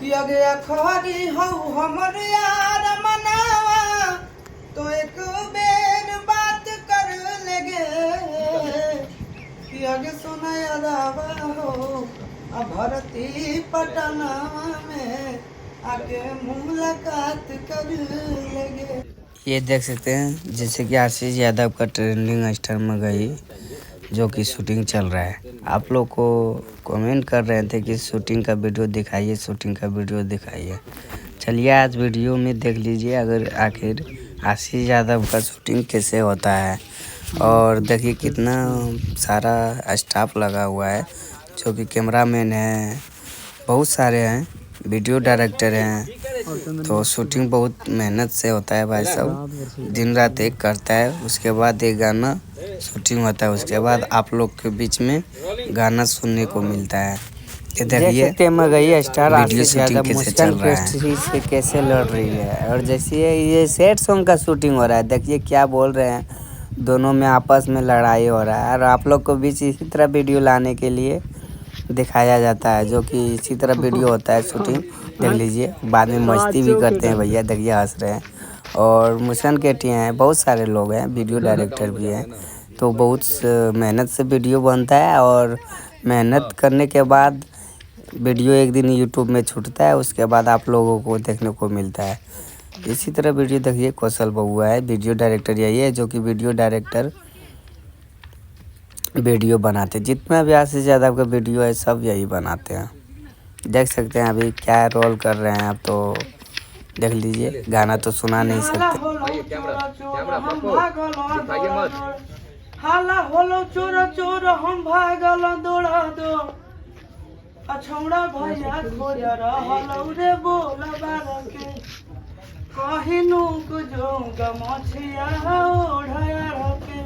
गया खरी हौ हमर यार मनावा तो एक बेर बात कर लगे आगे सुना यादावा हो भरती पटना में आके मुलाकात कर लगे। ये देख सकते हैं जैसे कि आशीष यादव का ट्रेंडिंग स्टार में गई जो कि शूटिंग चल रहा है। आप लोग को कमेंट कर रहे थे कि शूटिंग का वीडियो दिखाइए, शूटिंग का वीडियो दिखाइए। चलिए आज वीडियो में देख लीजिए अगर आखिर आशीष यादव का शूटिंग कैसे होता है। और देखिए कितना सारा स्टाफ लगा हुआ है जो कि कैमरामैन है, बहुत सारे हैं, वीडियो डायरेक्टर हैं। तो शूटिंग बहुत मेहनत से होता है भाई साहब, दिन रात एक करता है। उसके बाद एक गाना शूटिंग होता है, उसके बाद आप लोग के बीच में गाना सुनने को मिलता है। ये देखिए मगही स्टार आशीष यादव मुस्कान इंडस्ट्री से कैसे लड़ रही है। और जैसे ये सैड सॉन्ग का शूटिंग हो रहा है, देखिए क्या बोल रहे हैं, दोनों में आपस में लड़ाई हो रहा है। और आप लोग को बीच इसी तरह वीडियो लाने के लिए दिखाया जाता है, जो कि इसी तरह वीडियो होता है शूटिंग। देख लीजिए बाद में मस्ती भी करते हैं भैया, देखिए हंस रहे हैं। और मुस्कान केटी हैं, बहुत सारे लोग हैं, वीडियो डायरेक्टर भी हैं। तो बहुत मेहनत से वीडियो बनता है और मेहनत करने के बाद वीडियो एक दिन यूट्यूब में छूटता है, उसके बाद आप लोगों को देखने को मिलता है। इसी तरह वीडियो देखिए कौशल बउआ है, वीडियो डायरेक्टर यही है जो कि वीडियो डायरेक्टर वीडियो बनाते। जितना भी आशीष यादव का वीडियो है सब यही बनाते हैं। देख सकते हैं अभी क्या रोल कर रहे हैं आप, तो देख लीजिए, गाना तो सुना नहीं सकते। हाला होलो चोर चोर हम भागल दौड़ा दौड़ अछौड़ा भैया खोज रहल रे बोल बार के कहिनु को जो गमछिया ओढ़ा के